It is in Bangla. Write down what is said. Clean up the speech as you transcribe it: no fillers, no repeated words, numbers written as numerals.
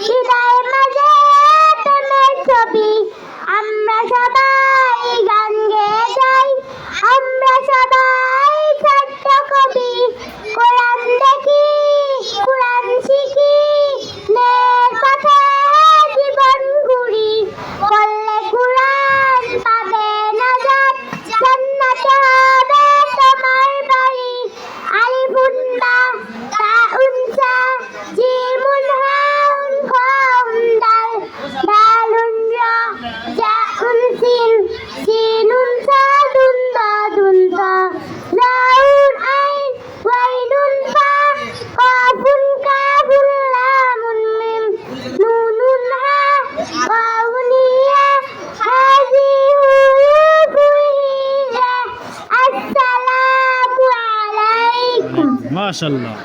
হৃদয়ের মাঝে প্রেমের ছবি, আমরা সবাই গান গেয়ে যাই, আমরা সবাই ছাত্র কবি। কোরআন দেখি, কোরআন শিখি, ন্যায়ের পথে জীবন ঘুরি। পড়লে কোরআন পাবে নাজাত, জান্নাতে হবে তোমার বাড়ি। আলিফুন বা তাউন সা জিমুন হাউন খাউন দাল, দালুন রা জাউন সিন, সিনুন সাদুন দাদুন তা, লাউন আইন ওয়াইনুন ফা, কাফুন কাফুন লামুন মিম, নুনুন হা ওয়াউন ইয়া, হাযি হুরুফুল হিজা। আসসালামু আলাইকুম। মাশাআল্লাহ।